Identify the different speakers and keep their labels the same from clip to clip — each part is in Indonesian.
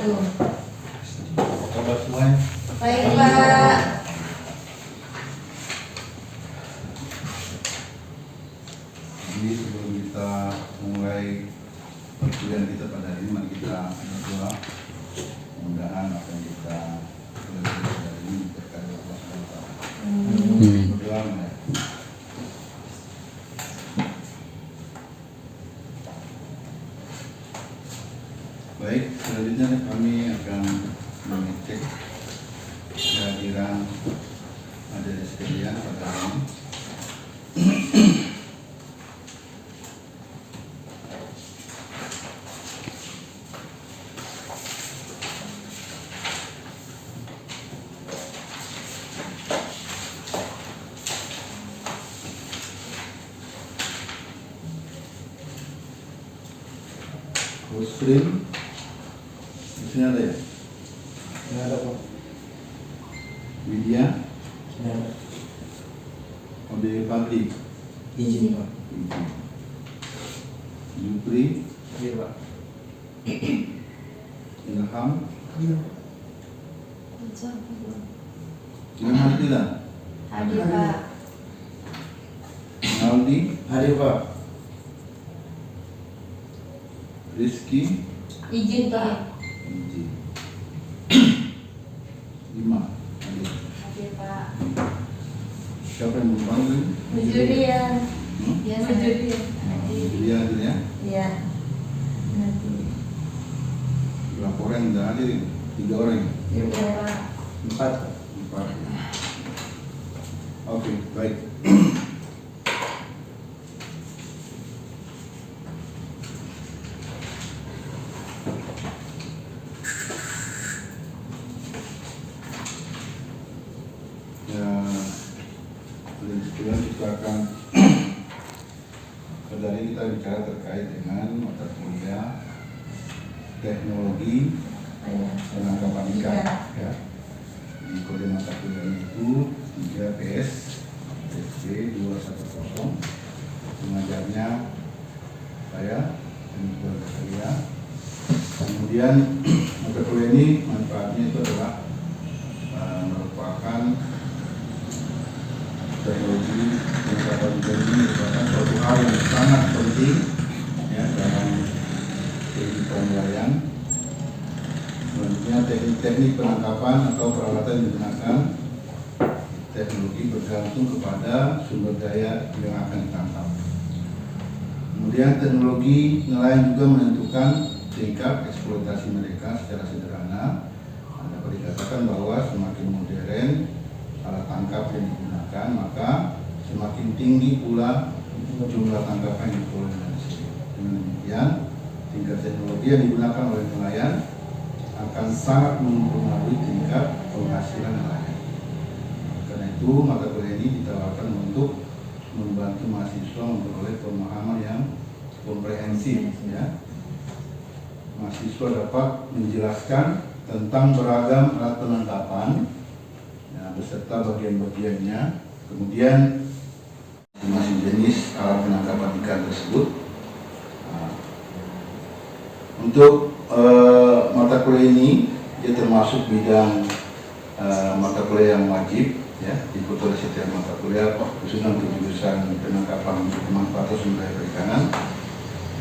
Speaker 1: wabarakatuh.
Speaker 2: Kabar semuanya.
Speaker 1: Baik Pak.
Speaker 2: Jadi sebelum kita mulai perkuliahan kita pada hari ini, mari kita berdoa. Mudah-mudahan apa yang kita belajar hari ini berkati Allah SWT. Berdoa ya. Baik, selanjutnya kami akan mengecek kehadiran adik sekalian pada hari ini. Muslim, di sini ada ya?
Speaker 3: Nggak ada Pak.
Speaker 2: Widya,
Speaker 3: Nggak ada.
Speaker 2: Mobil Fadli,
Speaker 3: Izin Pak.
Speaker 2: Jupri,
Speaker 3: Iya Pak.
Speaker 2: Ilham, Ilham Hadilan,
Speaker 1: Hadir Pak.
Speaker 2: Naldi,
Speaker 3: Hadir Pak.
Speaker 2: Rizky,
Speaker 1: Izin Pak.
Speaker 2: Inji, Lima, hadir.
Speaker 1: Hadir Pak.
Speaker 2: Siapa yang mempanggil?
Speaker 1: Bu Julian.
Speaker 2: Hmm?
Speaker 1: Ya, Bu Julian.
Speaker 2: Dia hadir ya.
Speaker 1: Iya. Nanti.
Speaker 2: Laporan sudah hadir ini. 3 orang.
Speaker 1: Iya Pak.
Speaker 3: 4.
Speaker 2: 4. Oke, baik. Ya, dan sekarang kita akan pada hari ini kita bicara terkait dengan mata kuliah teknologi penangkapan ikan. Ya. Di kode mata kuliah itu 3 PS SP 210. Pengajarnya saya dan keluarga saya. Kemudian mata kuliah ini manfaatnya itu adalah merupakan teknologi penangkapan ikan ini merupakan suatu hal yang sangat penting ya dalam kehidupan nelayan. Selanjutnya teknik-teknik penangkapan atau peralatan yang digunakan teknologi bergantung kepada sumber daya yang akan ditangkap. Kemudian teknologi nelayan juga menentukan tingkat eksploitasi mereka secara sederhana. Dapat dikatakan bahwa semakin modern alat tangkap yang digunakan, maka semakin tinggi pula jumlah tangkapan yang diperoleh dari sini. Dengan demikian, tingkat teknologi yang digunakan oleh nelayan akan sangat mempengaruhi tingkat penghasilan nelayan. Karena itu, mata kuliah ini ditawarkan untuk membantu mahasiswa memperoleh pemahaman yang komprehensif. Ya. Mahasiswa dapat menjelaskan tentang beragam alat penangkapan ya, beserta bagian-bagiannya, kemudian masing jenis alat penangkapan ikan tersebut. Nah, untuk mata kuliah ini dia termasuk bidang mata kuliah yang wajib ya, diikuti oleh setiap mata kuliah khususnya untuk jurusan penangkapan untuk pemanfaatan sumber daya perikanan.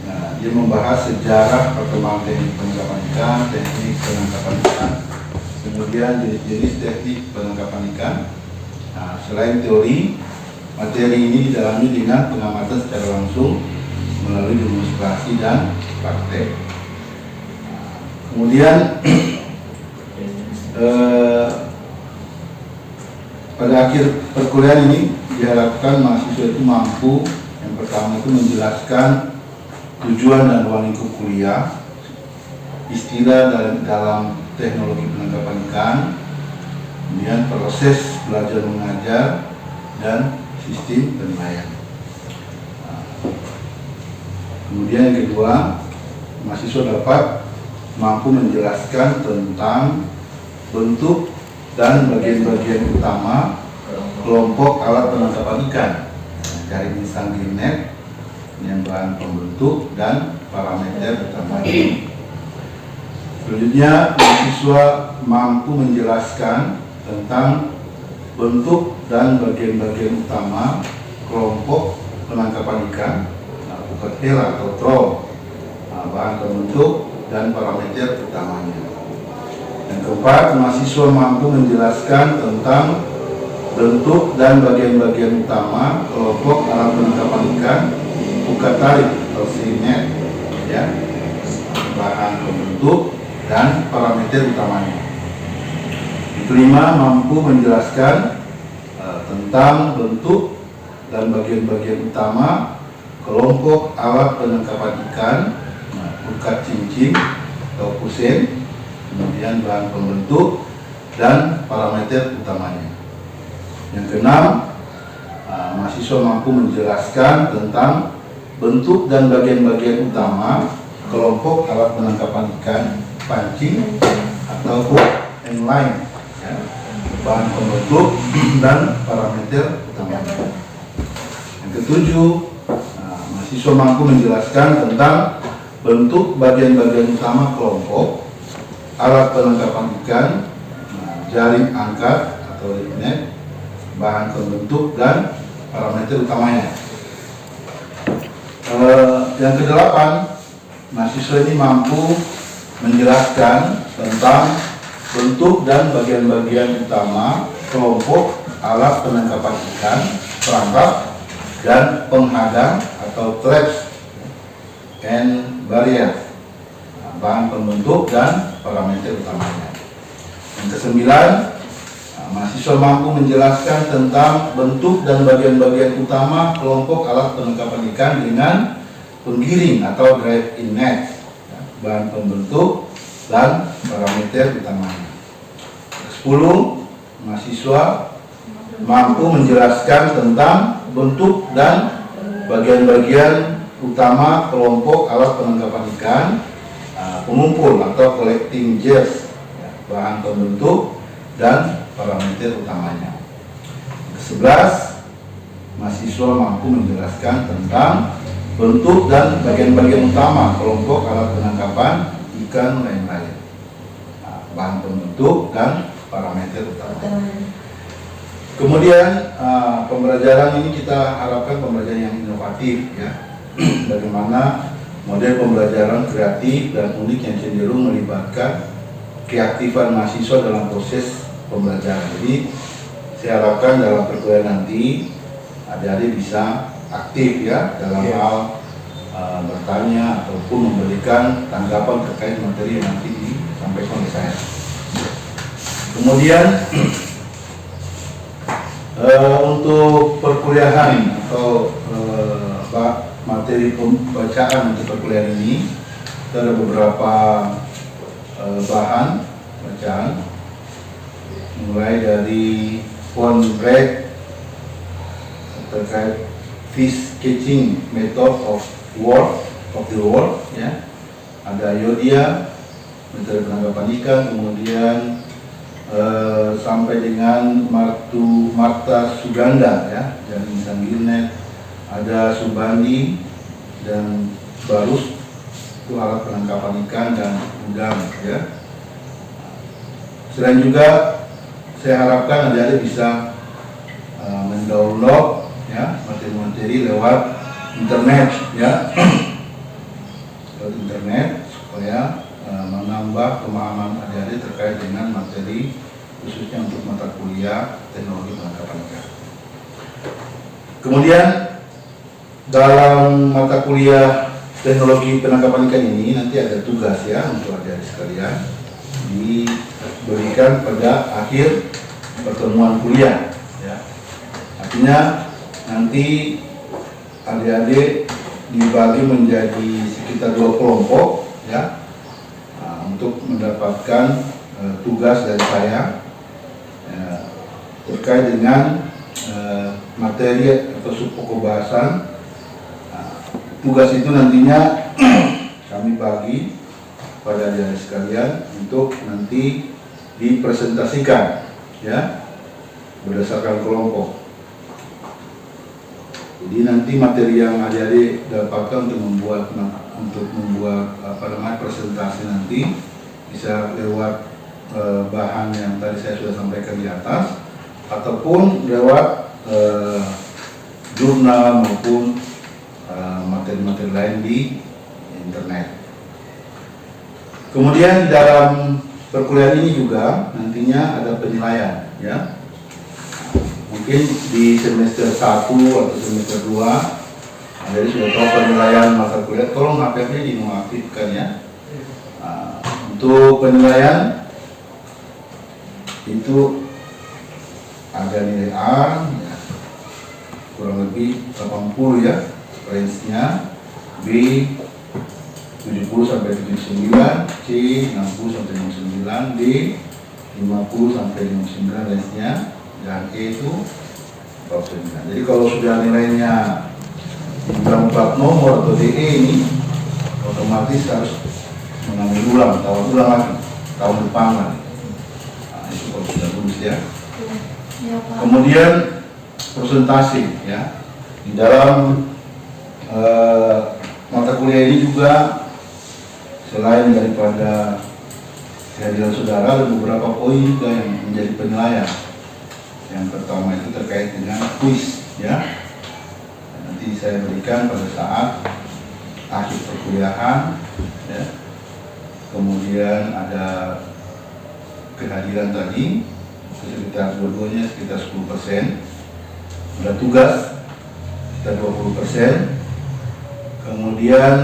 Speaker 2: Nah, dia membahas sejarah perkembangan teknik penangkapan ikan, teknik penangkapan ikan, kemudian jenis-jenis teknik penangkapan ikan. Nah, selain teori, materi ini didalami dengan pengamatan secara langsung melalui demonstrasi dan praktek. Nah, kemudian pada akhir perkuliahan ini diharapkan mahasiswa itu mampu yang pertama itu menjelaskan tujuan dan ruang lingkup kuliah, istilah dalam teknologi penangkapan ikan, kemudian proses belajar mengajar dan sistem penilaian. Nah, kemudian yang kedua, mahasiswa dapat mampu menjelaskan tentang bentuk dan bagian-bagian utama kelompok alat penangkapan ikan, jaring sanggih net, bahan pembentuk dan parameter utama. Selanjutnya, mahasiswa mampu menjelaskan tentang bentuk dan bagian-bagian utama kelompok penangkapan ikan, bukan hela atau troll, bahan pembentuk dan parameter utamanya. Yang keempat, mahasiswa mampu menjelaskan tentang bentuk dan bagian-bagian utama kelompok alat penangkapan ikan, bukan tarik atau sinet, ya, bahan pembentuk dan parameter utamanya. Yang kelima, mampu menjelaskan tentang bentuk dan bagian-bagian utama kelompok alat penangkapan ikan, bukan cincin atau kusen, kemudian bahan pembentuk dan parameter utamanya. Yang keenam, mahasiswa mampu menjelaskan tentang bentuk dan bagian-bagian utama kelompok alat penangkapan ikan, pancing atau hook and line, ya, bahan pembentuk dan parameter utamanya. Yang ketujuh, mahasiswa mampu menjelaskan tentang bentuk bagian-bagian utama kelompok alat penangkapan ikan, jaring angkat atau net, bahan pembentuk dan parameter utamanya. Yang kedelapan, mahasiswa ini mampu menjelaskan tentang bentuk dan bagian-bagian utama kelompok alat penangkapan ikan, perangkap dan penghadang atau traps and barrier, bahan pembentuk dan parameter utamanya. Yang kesembilan, mahasiswa mampu menjelaskan tentang bentuk dan bagian-bagian utama kelompok alat penangkapan ikan dengan penggiring atau drive-in net, bahan pembentuk dan parameter utamanya. 10, mahasiswa mampu menjelaskan tentang bentuk dan bagian-bagian utama kelompok alat penangkapan ikan, pengumpul atau collecting gears, bahan pembentuk dan parameter utamanya. 11, mahasiswa mampu menjelaskan tentang bentuk dan bagian-bagian utama kelompok alat penangkapan ikan lain-lain, bahan pembentuk dan parameter utamanya. Kemudian pembelajaran ini kita harapkan pembelajaran yang inovatif, ya. Bagaimana model pembelajaran kreatif dan unik yang cenderung melibatkan keaktifan mahasiswa dalam proses pembelajaran. Jadi saya harapkan dalam perkuliahan nanti adik-adik bisa aktif, ya, dalam hal bertanya ataupun memberikan tanggapan terkait materi yang nanti disampaikan oleh saya. Kemudian untuk perkuliahan atau materi pembacaan untuk perkuliahan ini, ada beberapa bahan bacaan, mulai dari phone break terkait fish catching method of the world, ya, ada Yodia, metode penangkapan ikan, kemudian sampai dengan Marta Suganda, ya, jaring sanggilnet, ada Subandi dan Barus, itu alat penangkapan ikan dan udang, ya. Selain juga saya harapkan adik-adik bisa mendownload, ya, materi-materi lewat internet, ya, lewat internet supaya menambah pemahaman adik-adik terkait dengan materi khususnya untuk mata kuliah teknologi penangkapan ikan. Kemudian dalam mata kuliah teknologi penangkapan ikan ini nanti ada tugas, ya, untuk adik-adik sekalian diberikan pada akhir pertemuan kuliah, ya. Artinya nanti adik-adik dibagi menjadi sekitar 2 kelompok, ya, untuk mendapatkan tugas dari saya terkait dengan materi atau subpokok bahasan. Tugas itu nantinya kami bagi pada adik-adik sekalian untuk nanti dipresentasikan, ya, berdasarkan kelompok. Jadi nanti materi yang adik-adik dapatkan untuk membuat presentasi nanti bisa lewat bahan yang tadi saya sudah sampaikan di atas, ataupun lewat jurnal maupun materi-materi lain di internet. Kemudian di dalam perkuliahan ini juga nantinya ada penilaian, ya. Mungkin di semester 1 atau semester 2, jadi sudah tahu penilaian mata kuliah. Tolong HP-nya dinonaktifkan, ya. Untuk penilaian itu ada nilai A, ya, kurang lebih 80, ya, range-nya. B 70 sampai 79, C 60 sampai 69, D 50 sampai 59 range-nya, dan E itu 49. Jadi kalau sudah nilainya dalam plat nomor atau DE ini, otomatis harus mengambil ulang, tahun ulang lagi, tahun depan lagi. Nah, itu kalau sudah lulus, ya.
Speaker 1: Ya, Pak.
Speaker 2: Kemudian presentasi, ya, di dalam mata kuliah ini juga selain daripada kehadiran saudara, ada beberapa poin juga yang menjadi penilaian. Yang pertama itu terkait dengan kuis, ya. Nanti saya berikan pada saat akhir perkuliahan, ya. Kemudian ada kehadiran tadi sekitar dua-duanya sekitar 10%. Ada tugas sekitar 20%. Kemudian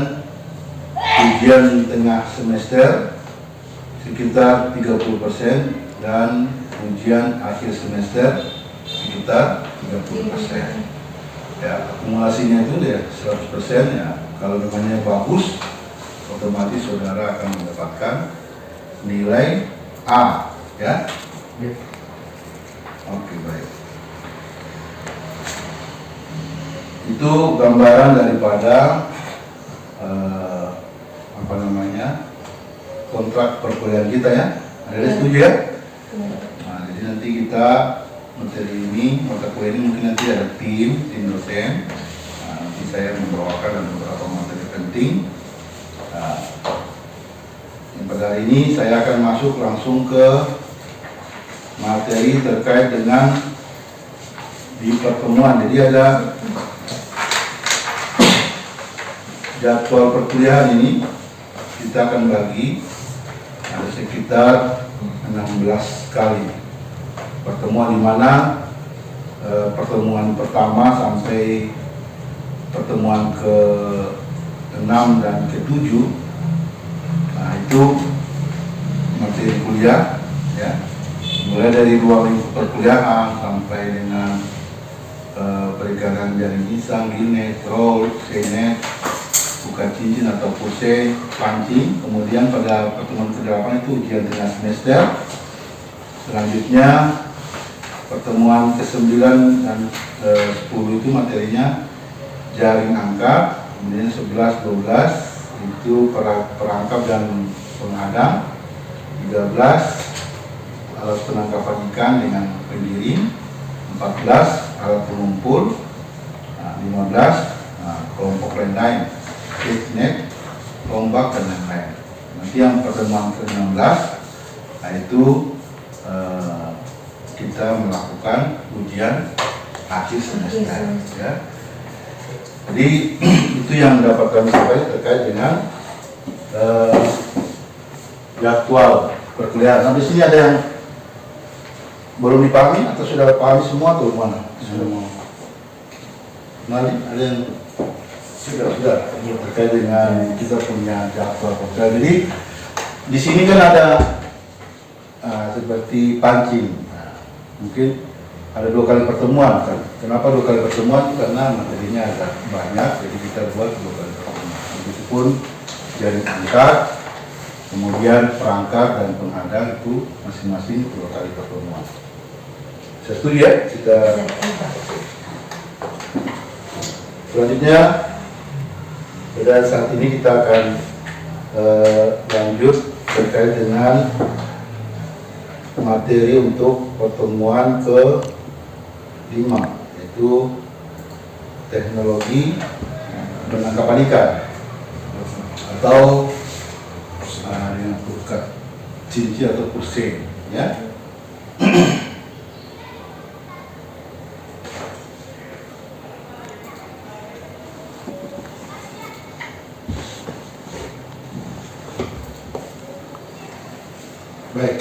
Speaker 2: ujian tengah semester sekitar 30%, dan ujian akhir semester sekitar 30%. Ya, akumulasinya itu ya 100%, ya. Kalau namanya bagus, otomatis saudara akan mendapatkan nilai A, ya. Oke, baik. Itu gambaran daripada kontrak perkuliahan kita, ya. Ada setuju, ya? Nah, jadi nanti kita materi ini, mata kuliah ini mungkin nanti ada tim dosen. Nah, nanti saya membawakan beberapa materi penting. Nah, yang pada hari ini saya akan masuk langsung ke materi terkait dengan di pertemuan. Jadi ada jadwal perkuliahan ini kita akan bagi ada sekitar 16 kali pertemuan, di mana pertemuan pertama sampai pertemuan ke-6 dan ke-7, nah itu materi kuliah, ya, mulai dari ruang lingkup perkuliahan sampai dengan perikanan jaring pisang, linet, roll, senet, buka cincin atau puse, pancing. Kemudian pada pertemuan ke-8 itu ujian tengah semester. Selanjutnya pertemuan ke-9 dan ke-10 itu materinya jaring angkat. Kemudian 11, 12 itu perangkap dan penghadang. 13 alat penangkapan ikan dengan pengiring. 14 alat pengumpul. 15 kelompok lain-lain, net, tombak, dan lain-lain. Nanti yang pertemuan ke-16, nah itu kita melakukan ujian akhir semester, ya. Jadi itu yang dapat kami sampaikan terkait dengan jadwal perkuliahan. Nah, di sini ada yang belum dipahami atau sudah pahami semua atau mana? Sudah mau? Mari, ada yang sudah terkait dengan kita punya jadwal perkuliahan. Jadi di sini kan ada seperti pancing. Nah, mungkin ada 2 kali pertemuan. Kenapa 2 kali pertemuan? Karena materinya agak banyak, jadi kita buat 2 kali pertemuan. Begitupun jaring angkat, kemudian perangkat dan penghadang itu masing-masing 2 kali pertemuan. Setuju, ya? Kita selanjutnya pada saat ini kita akan lanjut terkait dengan materi untuk pertemuan ke-5, yaitu teknologi penangkapan ikan atau dengan cincin atau pusing, ya. Baik.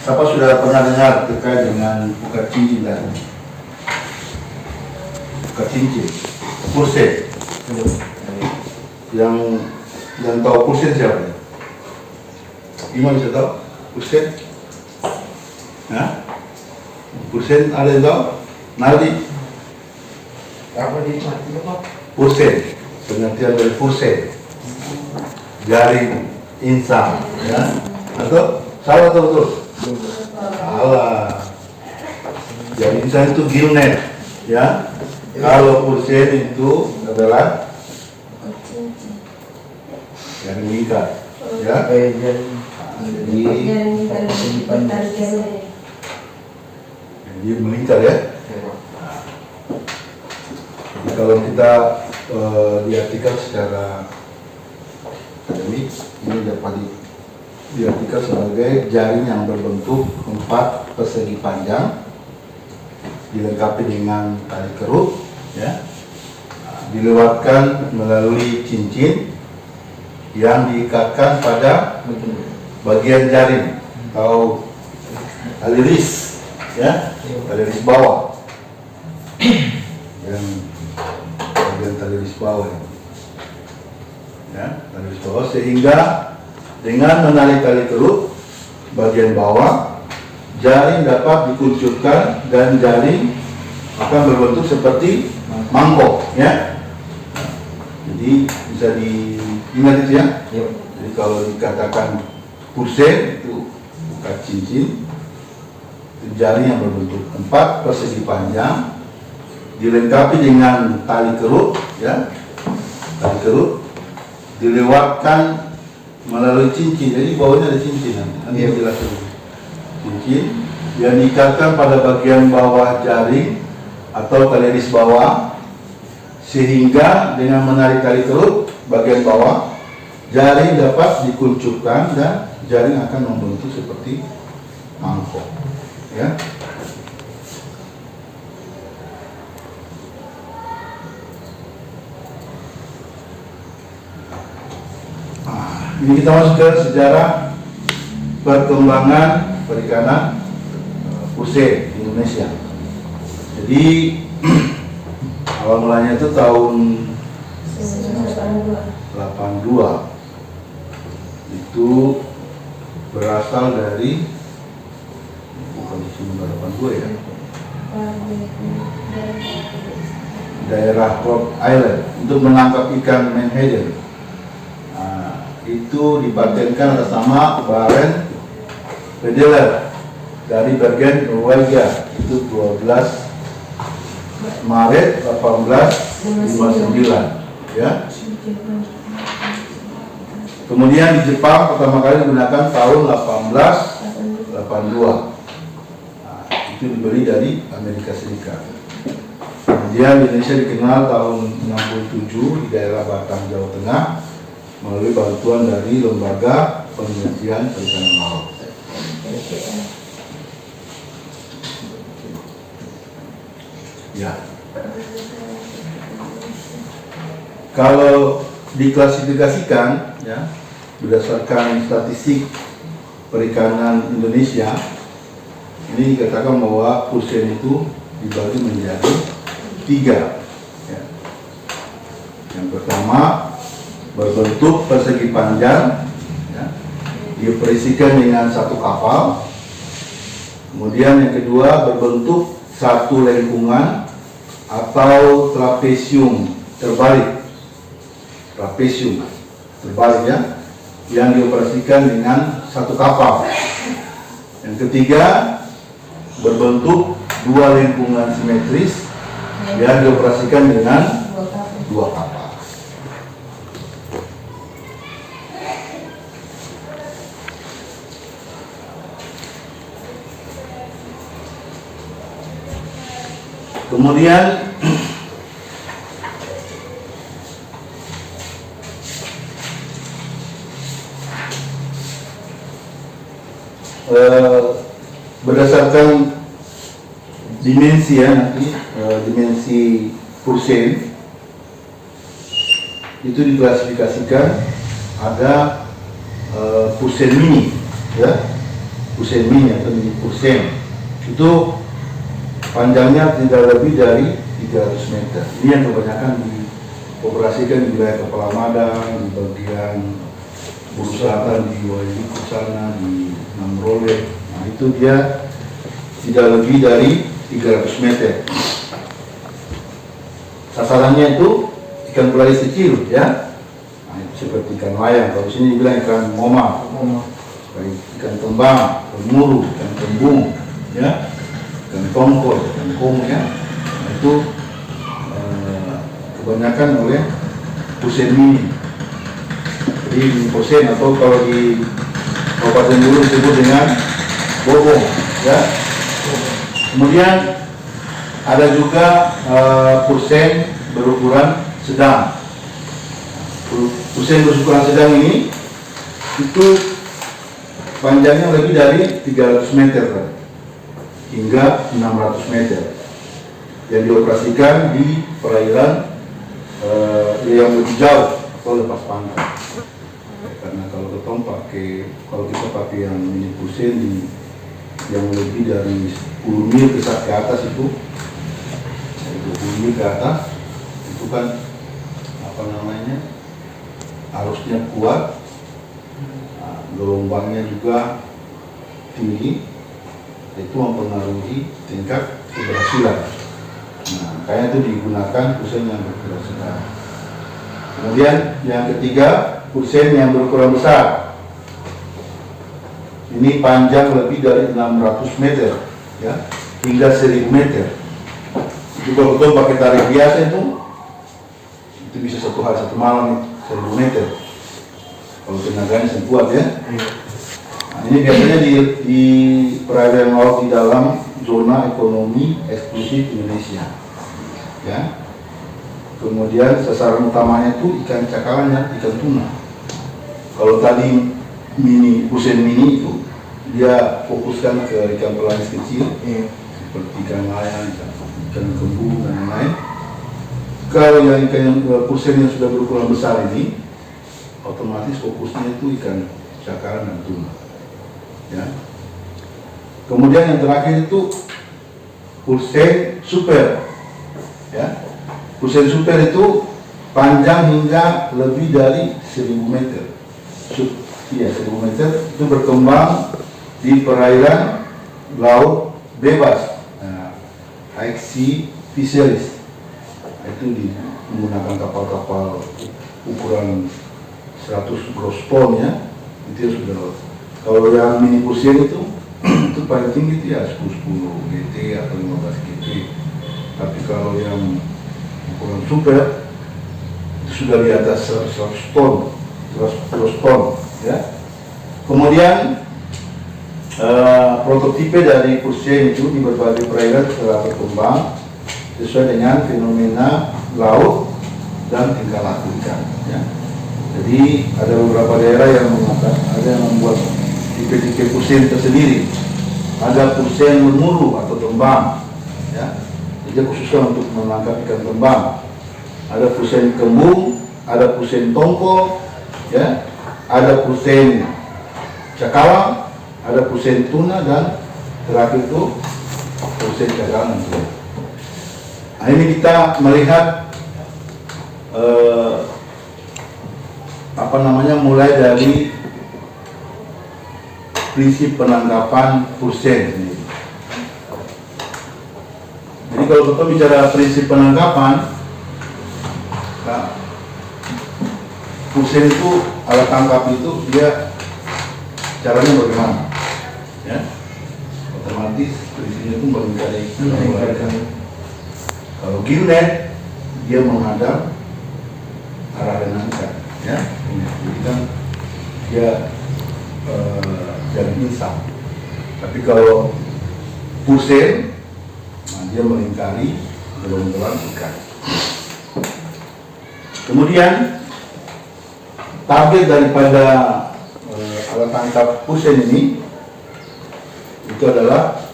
Speaker 2: Siapa sudah pernah dengar terkait dengan buka cincin tadi? Buka cincin, pursen. Yang tahu pursen siapa? Imam bisa tahu pursen? Hah? Pursen ada yang tahu? Nadi?
Speaker 3: Apa di mati Pak?
Speaker 2: Pursen, pengertian dari pursen, jaring insang, ya? Atau salah atau betul? Salah. Jaring insang itu gilnet, ya? Kalau pursen itu adalah jaring lingkar, ya? Jadi dia melingkar, ya? Jadi kalau kita diartikan secara akademik, ini dapat diartikan sebagai jaring yang berbentuk 4 persegi panjang, dilengkapi dengan tali kerut, ya, dilewatkan melalui cincin yang diikatkan pada bagian jaring atau tali ris, ya, tali ris bawah, yang bagian tali ris bawah, ya, tali ris bawah, sehingga dengan menarik tali kerut bagian bawah, jaring dapat dikuncurkan dan jaring akan berbentuk seperti mangkok, ya. Jadi bisa diingat itu, ya. Jadi kalau dikatakan pursen itu bukan cincin, itu jaring yang berbentuk 4 persegi panjang, dilengkapi dengan tali kerut, ya, tali kerut, dilewatkan melalui cincin. Jadi bawahnya ada cincin, nanti jelas dulu. Cincin yang diikatkan pada bagian bawah jaring atau tali ris bawah, sehingga dengan menarik tali kerut bagian bawah, jaring dapat dikuncupkan dan jaring akan membentuk seperti mangkok, ya. Ini kita masuk ke sejarah perkembangan perikanan pursen di Indonesia. Jadi awal mulanya itu tahun 82. Itu berasal dari, bukan di 82 ya, daerah Rhode Island untuk menangkap ikan menhaden. Itu dipatenkan atas nama Barend Federer dari Bergen, Norwegia. Itu 12 Maret 1859, ya. Kemudian di Jepang pertama kali digunakan tahun 1882. Itu dibeli dari Amerika Serikat. Kemudian di Indonesia dikenal tahun 67 di daerah Batam, Jawa Tengah, melalui bantuan dari Lembaga Penelitian Perikanan Laut. Ya. Kalau diklasifikasikan, ya, berdasarkan statistik perikanan Indonesia, ini dikatakan bahwa pursen itu dibagi menjadi 3. Ya. Yang pertama berbentuk persegi panjang, ya, diperisikan dengan 1 kapal. Kemudian yang kedua berbentuk 1 lengkungan atau trapesium terbalik, ya, yang dioperasikan dengan 1 kapal. Yang ketiga berbentuk 2 lengkungan simetris yang dioperasikan dengan 2 kapal. Kemudian berdasarkan dimensi ya nanti dimensi Pursen itu diklasifikasikan ada Pursen mini ya, Pursen mini atau mini Pursen itu panjangnya tidak lebih dari 300 meter. Ini yang kebanyakan dioperasikan di wilayah Kepala Madang, di bagian Buru Selatan, di Wailuku sana, di Namrole. Nah itu dia tidak lebih dari 300 meter. Sasarannya itu ikan pelagis kecil ya. Nah, itu seperti ikan layang. Kalau sini dibilang ikan moma, ikan kembang, ikan muru, ikan kembung, ya, ikan tongkol, ikan kong ya. Nah, itu kebanyakan oleh Pursen mini. Jadi mini Pursen atau kalau di Kabupaten Bulu disebut dengan bobong ya. Kemudian ada juga Pursen berukuran sedang. Pursen berukuran sedang ini itu panjangnya lebih dari 300 meter hingga 600 meter yang dioperasikan di perairan yang lebih jauh atau lepas pantai. Karena kalau kita pakai yang mini Pursen di yang lebih dari 10 mil ke atas itu 20 mil ke atas itu kan apa namanya arusnya kuat, nah, gelombangnya juga tinggi, itu mempengaruhi tingkat keberhasilan. Nah, makanya itu digunakan Pursen yang berukuran sedang. Kemudian yang ketiga, Pursen yang berukuran besar. Ini panjang lebih dari 600 meter ya, hingga 1000 meter. Itu kalau betul pakai tarik biasa itu bisa satu hari satu malam 1000 meter. Kalau tenaganya sekuat ya. Nah, ini biasanya di perairan laut di dalam zona ekonomi eksklusif Indonesia. Ya. Kemudian sasaran utamanya itu ikan cakalang dan ikan tuna. Kalau tadi Pursen mini itu dia fokuskan ke ikan pelagis kecil seperti ikan layang, ikan kembung dan lain-lain. Kalau yang ikan Pursen yang sudah berukuran besar ini otomatis fokusnya itu ikan cakalang dan tuna ya. Kemudian yang terakhir itu Pursen super ya. Pursen super itu panjang hingga lebih dari 1000 meter. 1000 meter itu berkembang di perairan laut bebas, high sea fisheries. Itu menggunakan kapal-kapal ukuran 100 gross ton ya. Itu sudah. Kalau yang mini Pursen itu paling tinggi itu ya 10 GT atau 15 GT. Tapi kalau yang ukuran super itu sudah di atas 100 ton, 100 ton ya. Kemudian prototipe dari Pursen itu di berbagai perairan telah berkembang sesuai dengan fenomena laut dan tingkah laku ikan ya. Jadi ada beberapa daerah yang membuat tipe-tipe Pursen tersendiri. Ada Pursen bermulu atau tembang ya. Jadi khususnya untuk menangkap ikan tembang. Ada Pursen kembung, ada Pursen tongkol ya, ada Pursen cakalang, ada Pursen tuna, dan terakhir itu Pursen cakalang. Nah, ini kita melihat mulai dari prinsip penangkapan Pursen ini. Jadi kalau kita bicara prinsip penangkapan, nah, Pursen itu alat tangkap itu dia caranya bagaimana? Ya, otomatis prinsipnya itu melingkari. Kalau gillnet dia menghadap arah ikan, ya. Jadi kan dia jadi insang. Tapi kalau Pursen, nah, dia melingkari gelombang ikan. Kemudian target daripada alat tangkap Pursen ini itu adalah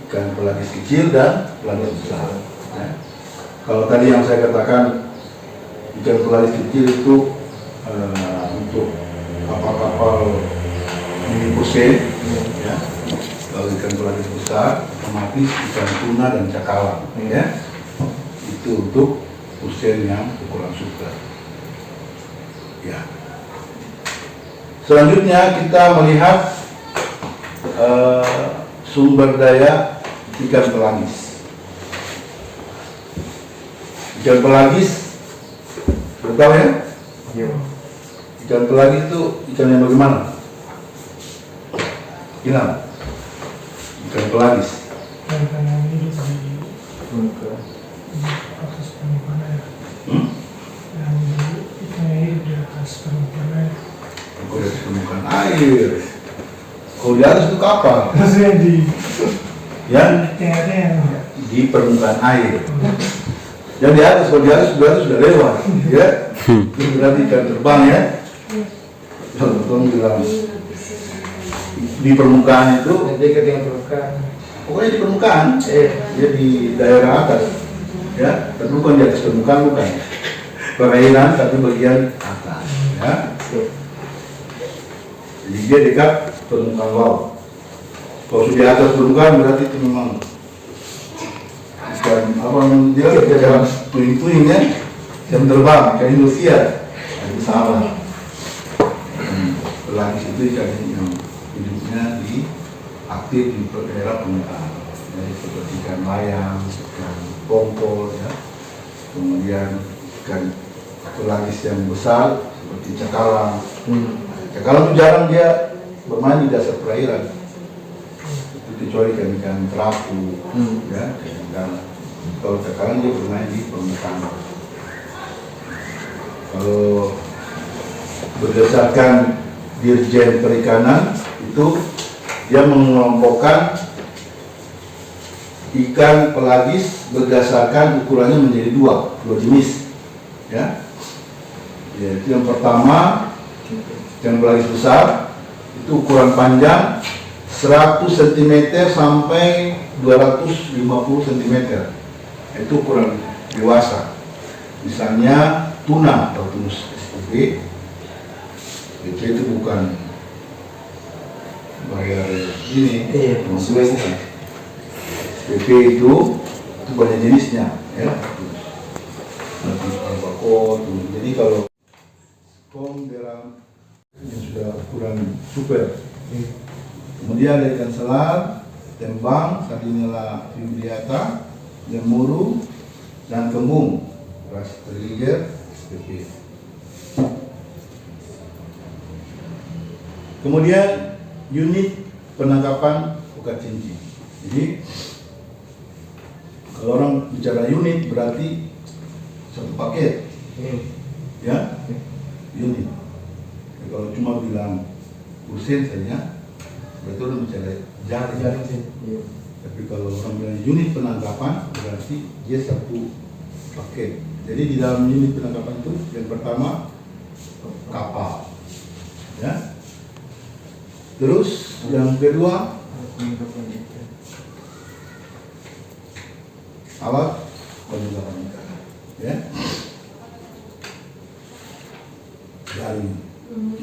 Speaker 2: ikan pelagis kecil dan pelagis besar. Ya. Kalau tadi yang saya katakan ikan pelagis kecil itu untuk kapal-kapal mini Poseidon, ya. Kalau ikan pelagis besar otomatis ikan tuna dan cakalang, ya. Itu untuk Poseidon yang ukuran super. Ya. Selanjutnya kita melihat sumber daya ikan pelagis. Ikan pelagis, tahu ya?
Speaker 3: Iya.
Speaker 2: Ikan pelagis itu ikan yang bagaimana? Gimana? Ikan pelagis.
Speaker 4: Ikan yang hidup di
Speaker 3: Muka.
Speaker 4: atas permukaan air.
Speaker 2: Hmm?
Speaker 4: Ikan yang hidup di atas permukaan air.
Speaker 2: Kalau di permukaan air. Kalau di atas itu kapal,
Speaker 4: Maksudnya di
Speaker 2: ya?
Speaker 4: tengah-tengah.
Speaker 2: Di permukaan air. Yang di atas, kalau di atas berarti sudah lewat, ya? Itu berarti ikan terbang, ya? Kalau teman bilang di permukaan itu,
Speaker 3: Nanti ketika permukaan.
Speaker 2: pokoknya di permukaan, dia di daerah atas, ya? Tapi bukan di atas permukaan, bukan. Perairan tapi bagian atas, ya? Jadi dia dekat permukaan laut. Kalau sudah di atas permukaan berarti itu memang ikan apa namanya dia ikan puing-puing, ya? Jam terbang, ikan Indonesia, itu salah. Pelagis itu ikan yang hidupnya di aktif di daerah permukaan, jadi seperti ikan layang, ikan tongkol, ya. Kemudian ikan pelagis yang besar seperti cakalang. Cakalang itu jarang dia bermain di dasar perairan, itu kecuali ikan-ikan kerapu, ya. Dan kalau cakalang dia bermain di permukaan. Kalau berdasarkan Dirjen Perikanan itu dia mengelompokkan ikan pelagis berdasarkan ukurannya menjadi dua jenis, ya. Yaitu yang pertama ikan pelagis besar itu ukuran panjang 100 cm sampai 250 cm, itu ukuran dewasa. Misalnya tuna atau tunus SPP, itu bukan bayar ini,
Speaker 3: Iya,
Speaker 2: bukan. SPP itu banyak jenisnya, ya. Tunus albako, jadi kalau yang sudah ukuran super. Kemudian ada ikan selar, tembang, sardinella fibrillata, lemuru, dan kembung, ras terliger, SPP. Kemudian unit penangkapan ukat cincin. Jadi kalau orang bicara unit berarti satu paket, ya, unit. Jadi kalau cuma bilang persen saja, berarti orang bicara jaring. Tapi kalau orang bilang unit penangkapan berarti dia satu paket. Jadi di dalam unit penangkapan itu yang pertama kapal, ya. Terus yang kedua alat penangkapan ikan, ya. Jaring,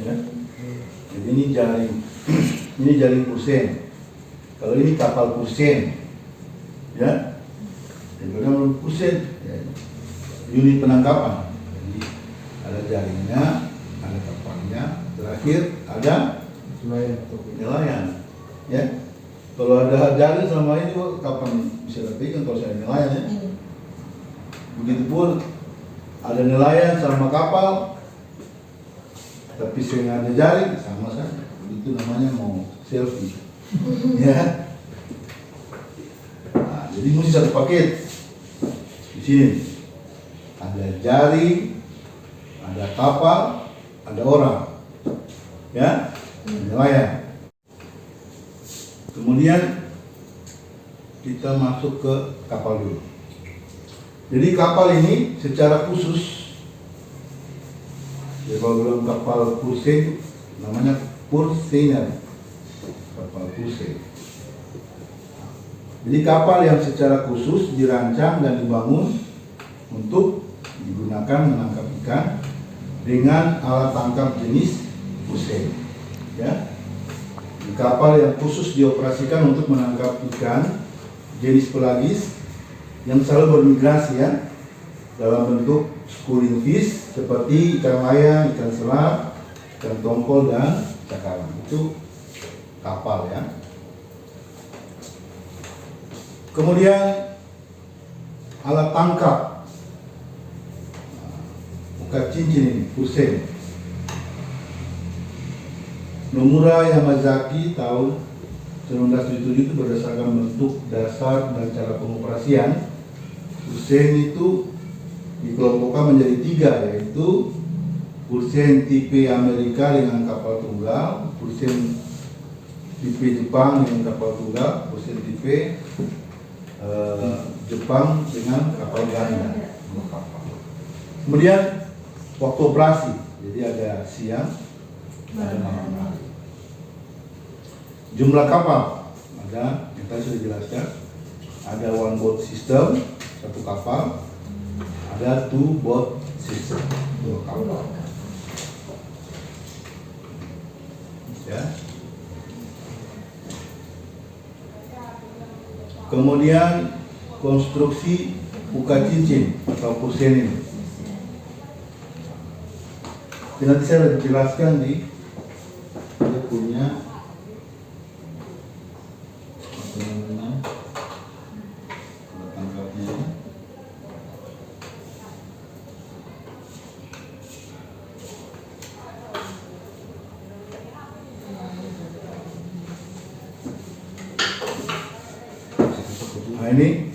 Speaker 2: ya. Jadi ini jaring, ini jaring persen. Kalau ini kapal persen, ya. Jadi kalau persen, ya, unit penangkapan. Jadi ada jaringnya, ada kapalnya, terakhir ada nelayan, ya. Kalau ada jaring selama ini kapan bisa dapat ikan kalau saya nelayan, ya. Begitupun ada nelayan sama kapal, tapi saya ada jaring sama saja. Itu namanya mau selfie, ya. Nah, jadi mesti satu paket. Di sini ada jaring, ada kapal, ada orang, ya. Nelayan. Kemudian kita masuk ke kapal dulu. Jadi kapal ini secara khusus, ya kalau dalam kapal Poseidon namanya Poseidon, kapal Poseidon. Jadi kapal yang secara khusus dirancang dan dibangun untuk digunakan menangkap ikan dengan alat tangkap jenis Hussein. Ya. Di kapal yang khusus dioperasikan untuk menangkap ikan jenis pelagis yang selalu bermigrasi ya, dalam bentuk schooling fish seperti ikan layang, ikan selam, ikan tongkol dan cakalang. Itu kapal ya. Kemudian alat tangkap buka cincin ini, Hussein. Nomura Yamazaki tahun 1977 itu berdasarkan bentuk dasar dan cara pengoperasian. Hussein itu dikelompokkan menjadi 3, yaitu Hussein tipe Amerika dengan kapal tunggal, Hussein tipe Jepang dengan kapal tunggal, Hussein tipe Jepang dengan kapal ganda. Kemudian waktu operasi, jadi ada siang, ada malam hari. Jumlah kapal ada, yang tadi sudah dijelaskan, ada one boat system, satu kapal, ada two boat system, 2 kapal. Ya. Kemudian konstruksi buka cincin atau Hussein ini. Nanti saya akan jelaskan di dia punya apa namanya tangkapnya. Nah ini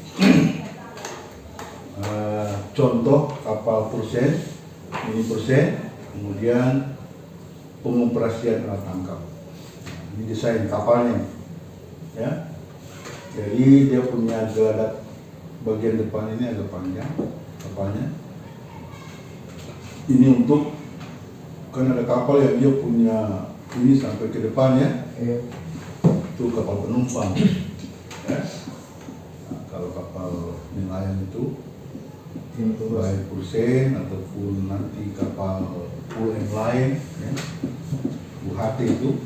Speaker 2: contoh kapal Pursen, ini Pursen, kemudian pengoperasian alat tangkap. Ini desain kapalnya, ya. Jadi dia punya geladak bagian depan ini agak panjang kapalnya. Ini untuk kan ada kapal yang dia punya ini sampai ke depannya, itu kapal penumpang. Ya. Kalau kapal nelayan itu baik Pursen ataupun nanti kapal full and line ya, UHT itu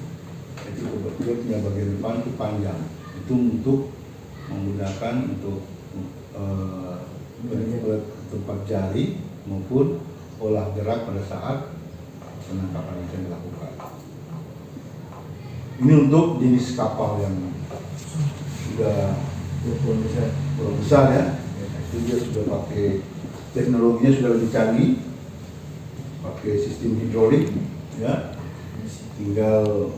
Speaker 2: dia punya bagian depan itu panjang, itu untuk menggunakan untuk tempat jari maupun olah gerak pada saat penangkapan ikan dilakukan. Ini untuk jenis kapal yang sudah kurang besar ya, itu dia sudah pakai teknologinya sudah lebih canggih, pakai sistem hidrolik ya, tinggal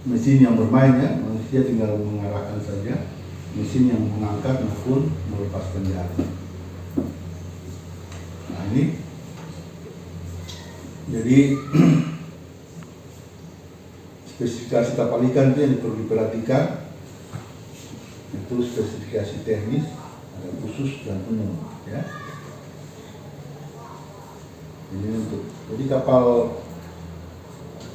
Speaker 2: mesin yang bermain ya, manusia tinggal mengarahkan saja, mesin yang mengangkat maupun melepaskan jari. Nah ini jadi spesifikasi kapal ikan itu yang perlu diperhatikan, itu spesifikasi teknis, ada khusus dan umum ya. Jadi kapal,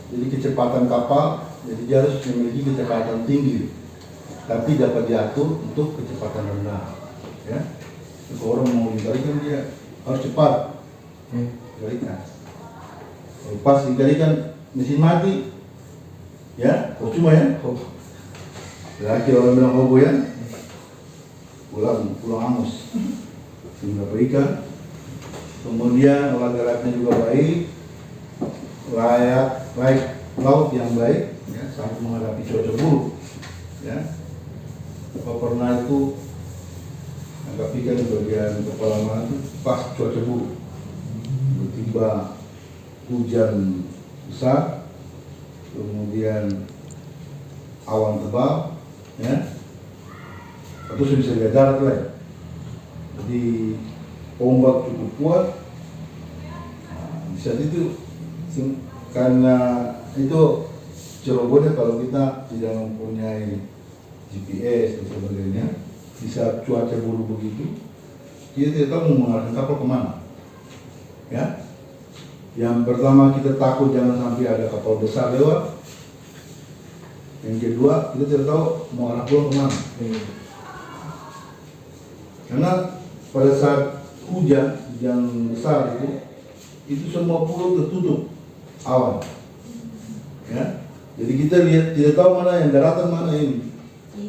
Speaker 2: jadi kecepatan kapal, jadi dia harus memiliki kecepatan tinggi, tapi dapat diatur untuk kecepatan rendah ya. Kalau orang mau dikalikan dia harus cepat dikalikan. Kalau pas dikalikan mesin mati ya, percuma ya. Lagi orang bilang hobo ya, pulang angus, berapa ikan. Kemudian olah geraknya juga baik, layak laut yang baik, ya, sampai menghadapi cuaca buruk. Ya, kalau pernah itu agak ikan di bagian kepala mana itu pas cuaca buruk, tiba-tiba hujan besar, kemudian awan tebal, ya, atau bisa lihat darat lah. Jadi ombak cukup kuat. Nah, di saat itu karena itu cerobohnya kalau kita tidak mempunyai GPS dan sebagainya, di saat cuaca buruk begitu, kita tidak tahu mau mengarahkan kapal kemana. Ya, yang pertama kita takut jangan sampai ada kapal besar lewat. Yang kedua kita tidak tahu mau arah pulang kemana. Karena pada saat hujan yang besar itu semua pulau tertutup awan. Ya, jadi kita lihat tidak tahu mana yang daratan mana ini.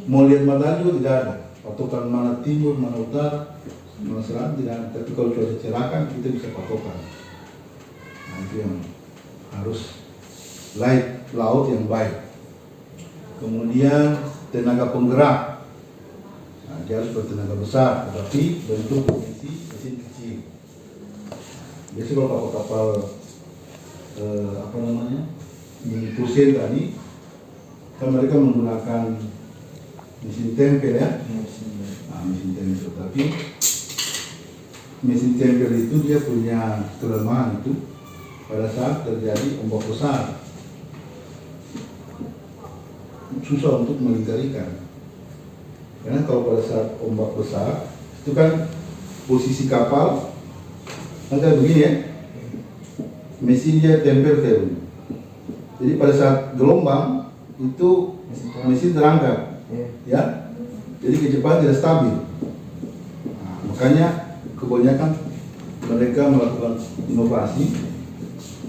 Speaker 2: Mau lihat matahari juga tidak ada. Patokan mana timur, mana utara, mana selatan tidak ada. Tapi kalau cuaca cerah kan kita bisa patokan. Nah, itu yang harus light laut yang baik. Kemudian tenaga penggerak. Nah, dia harus bertenaga besar, tetapi bentuk mesin kecil. Biasanya kalau kapal-kapal mini cruise tadi, kan mereka menggunakan mesin tempel ya. Nah, mesin tempel, tapi mesin tempel itu dia punya kelemahan itu pada saat terjadi ombak besar, susah untuk melingkarikan. Karena kalau pada saat ombak besar itu kan posisi kapal kan kayak begini ya, mesinnya tempel kayak begini. Jadi pada saat gelombang itu mesin terangkat, ya. Jadi kecepatan tidak stabil. Nah, makanya kebanyakan mereka melakukan inovasi,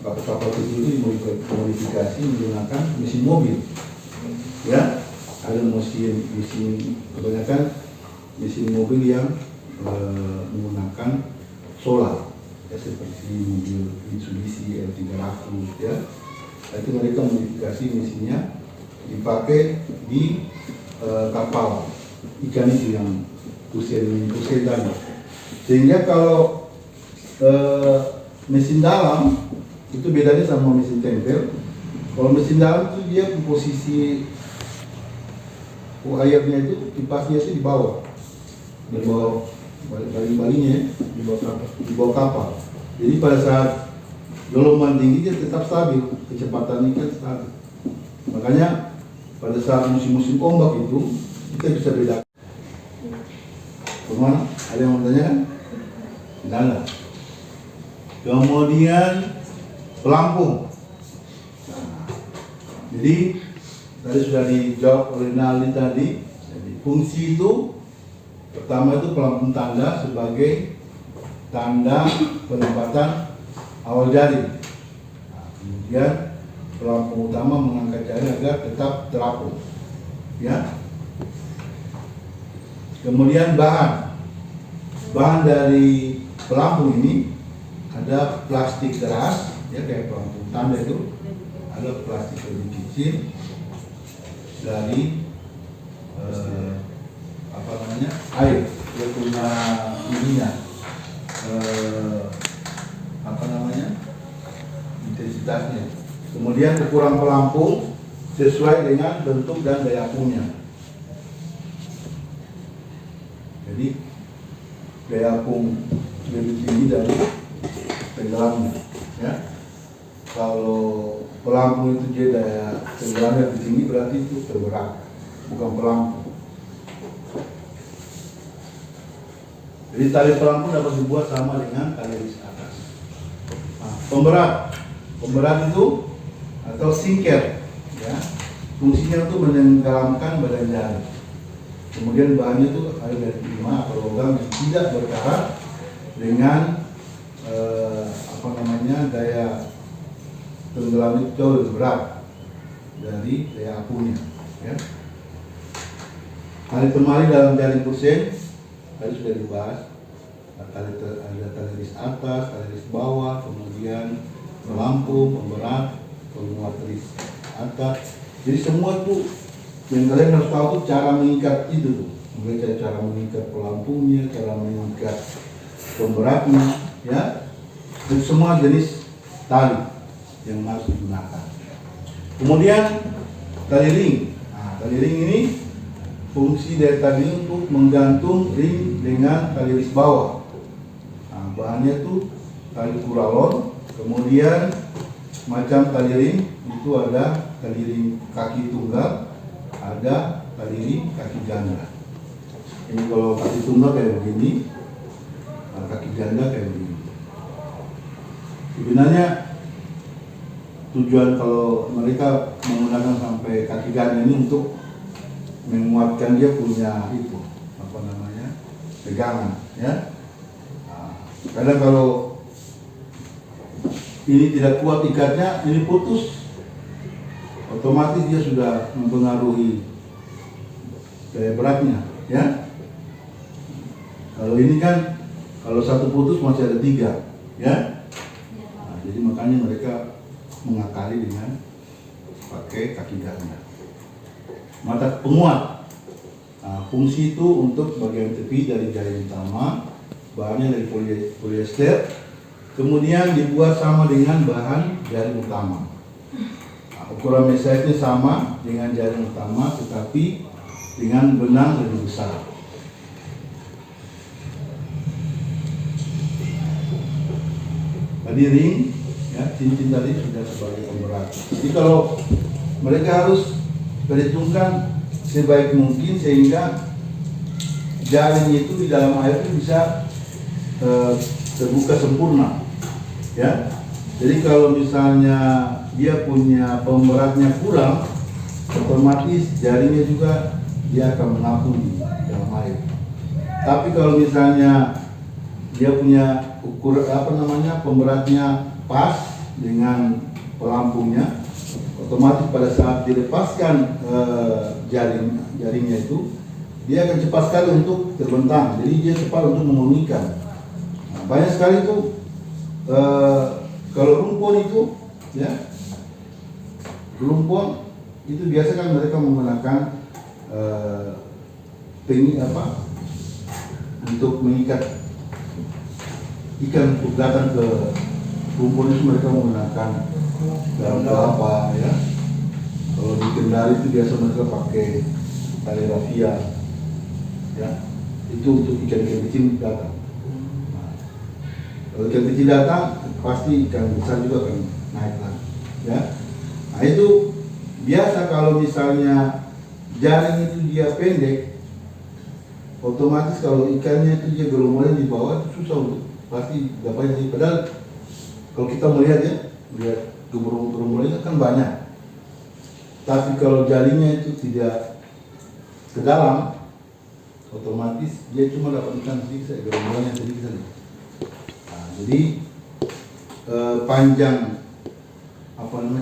Speaker 2: kapal-kapal kecil itu dimodifikasi menggunakan mesin mobil, ya. Ada mesin kebanyakan mesin mobil yang menggunakan solar, ya, seperti mobil Mitsubishi L300, ya. Itu mereka modifikasi mesinnya dipakai di kapal ikan itu yang kusen tadi. Sehingga kalau mesin dalam itu bedanya sama mesin tempel. Kalau mesin dalam itu dia posisi airnya itu kipasnya itu di bawah baling-balingnya di bawah kapal. Jadi pada saat gelombang tinggi dia tetap stabil, kecepatan ikan stabil. Makanya pada saat musim-musim ombak itu kita bisa bedakan. Kemana? Ada yang mau tanya kan? Tidak ada. Kemudian pelampung. Nah, jadi tadi sudah dijawab oleh Nali tadi. Jadi fungsi itu pertama itu pelampung tanda sebagai tanda penempatan awal jaring. Nah, kemudian pelampung utama mengangkat jaring agar tetap terapung, ya. Kemudian bahan dari pelampung ini ada plastik keras, ya, kayak pelampung tanda itu ada plastik lebih kecil dari air, dia punya ininya intensitasnya. Kemudian ukuran pelampung sesuai dengan bentuk dan daya apungnya. Jadi daya apung lebih tinggi dari tenggelamnya, ya. Kalau pelampung itu dia daya tenggelamnya lebih tinggi, berarti itu terberat, bukan pelampung. Jadi tali pelampung dapat dibuat sama dengan tali di atas. Nah, pemberat itu atau sinker, ya, fungsinya untuk menenggelamkan badan jaring. Kemudian bahannya itu ada dari timah atau logam yang tidak berkarat dengan daya tenggelam itu jauh lebih berat dari daya apungnya, ya. Tali temali dalam jaring kusen tadi sudah dibahas. Ada tali ris atas, tali ris bawah, kemudian pelampung, pemberat, penguat ris atas. Jadi semua itu yang kalian harus tahu tuh cara mengikat itu tuh. Mulai cara mengikat pelampungnya, cara mengikat pemberatnya, ya. Dan semua jenis tali yang harus digunakan. Kemudian tali ring. Nah, tali ring ini fungsi dari tali untuk menggantung ring dengan tali ris bawah. Nah, bahannya itu tali kuralon. Kemudian macam tali ring itu ada tali ring kaki tunggal, ada tali ring kaki ganda. Ini kalau kaki tunggal kayak begini, kaki ganda kayak begini. Sebenarnya tujuan kalau mereka menggunakan sampai kaki ganda ini untuk menguatkan dia punya itu pegangan, ya. Nah, kadang kalau ini tidak kuat ikatnya, ini putus, otomatis dia sudah mempengaruhi daya beratnya, ya. Kalau ini kan, kalau satu putus masih ada 3, ya. Nah, jadi makanya mereka mengakali dengan pakai kaki ganda. Mata penguat, nah, fungsi itu untuk bagian tepi dari jaring utama, bahannya dari polyester, kemudian dibuat sama dengan bahan jaring utama. Nah, ukuran mesaiknya sama dengan jaring utama, tetapi dengan benang lebih besar. Tadi ring, ya, cincin tadi sudah sebagai pemberat. Jadi kalau mereka harus perhitungkan sebaik mungkin sehingga jaring itu di dalam air itu bisa terbuka sempurna, ya. Jadi kalau misalnya dia punya pemberatnya kurang, otomatis jaringnya juga dia akan mengapung di dalam air. Tapi kalau misalnya dia punya pemberatnya pas dengan pelampungnya, otomatis pada saat dilepaskan jaringnya itu, dia akan cepat sekali untuk terbentang. Jadi dia cepat untuk memurnikan. Nah, banyak sekali itu kalau rumpun itu, ya, rumpun itu biasa kan mereka menggunakan untuk mengikat ikan untuk datang ke rumpun itu mereka menggunakan daun kelapa, ya. Kalau di Kendari itu biasa mereka pakai tali rafia, ya. Itu untuk ikan-ikan kecil datang. Nah, kalau ikan kecil datang, pasti ikan besar juga akan naik lagi, ya. Nah itu biasa kalau misalnya jaring itu dia pendek, otomatis kalau ikannya itu dia gerombolan di bawah itu susah untuk pasti dapatnya sih. Padahal kalau kita melihat, ya, lihat gerombolannya kan banyak, tapi kalau jaringnya itu tidak ke dalam, otomatis dia cuma dapat ikan sedikit, gerombolannya sedikit saja. Nah, jadi panjang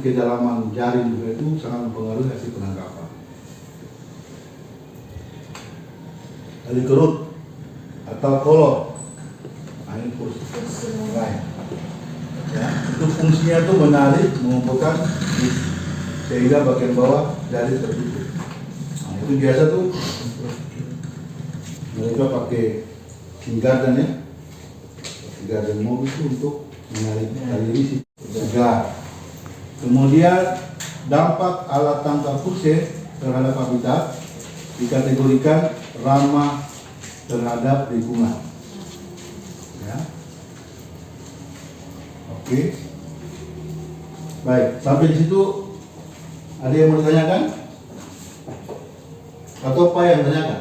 Speaker 2: kedalaman jaring juga itu sangat mempengaruhi hasil penangkapan. Tali kerut atau kolor, nah ini kursi lain, ya. Itu fungsinya itu menarik, mengumpulkan sehingga bagian bawah jaring tertutup. Nah, itu biasa tuh mereka pakai garden, ya, garden mobil itu untuk menarik tali risi segar. Kemudian dampak alat tangkap purse terhadap habitat dikategorikan ramah terhadap lingkungan, ya. Oke, baik, sampai di situ ada yang mau ditanyakan atau apa yang ditanyakan?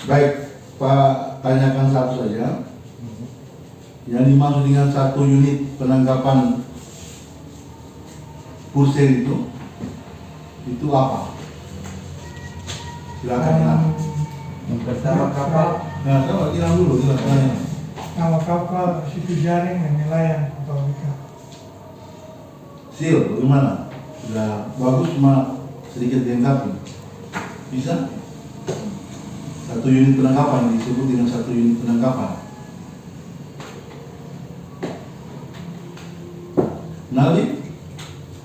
Speaker 2: Baik, Pak, tanyakan satu saja. Yang dimaksud dengan satu unit penangkapan purse itu apa? Silakan.
Speaker 3: Yang pertama kapal.
Speaker 2: Nah, coba bilang dulu, tanya.
Speaker 4: Nama kapal, situ jaring, dan nelayan atau ikan.
Speaker 2: Sil, bagaimana? Sudah bagus, cuma sedikit dilengkapi. Bisa? Satu unit penangkapan disebut dengan satu unit penangkapan. Nali?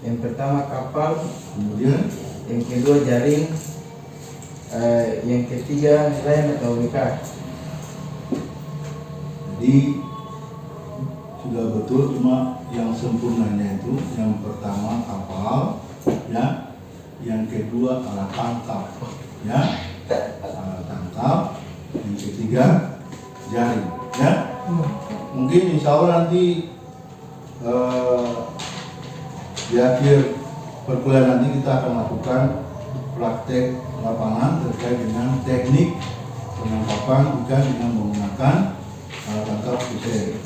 Speaker 3: Yang pertama kapal,
Speaker 2: Kemudian
Speaker 3: yang kedua jaring, yang ketiga nelayan atau ikan.
Speaker 2: jadi sudah betul, cuma yang sempurnanya itu yang pertama kapal, ya, yang kedua alat tangkap, ya, alat tangkap, yang ketiga jaring, ya. Mungkin insya Allah nanti di akhir perkuliahan nanti kita akan lakukan praktek lapangan terkait dengan teknik penangkapan ikan dengan menggunakan alat tangkap purse.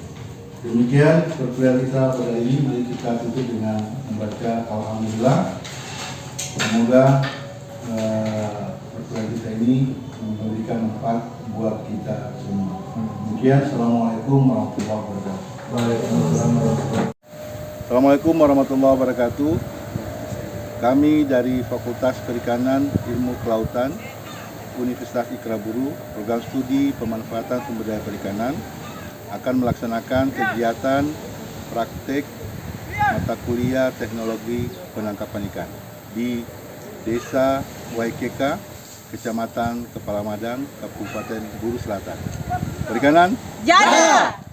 Speaker 2: Demikian perkuliahan kita pada hari ini. Mari kita tutup dengan membaca Alhamdulillah. Semoga perkuliahan kita ini memberikan manfaat buat kita semua. Demikian, Assalamualaikum warahmatullahi wabarakatuh.
Speaker 3: Waalaikumsalam warahmatullahi
Speaker 2: Assalamualaikum warahmatullahi wabarakatuh. Kami dari Fakultas Perikanan Ilmu Kelautan Universitas Ikraburu, Program Studi Pemanfaatan Sumber Daya Perikanan, akan melaksanakan kegiatan praktek mata kuliah teknologi penangkapan ikan di Desa Waikeka, Kecamatan Kepala Madang, Kabupaten Buru Selatan. Perikanan
Speaker 5: Jaya!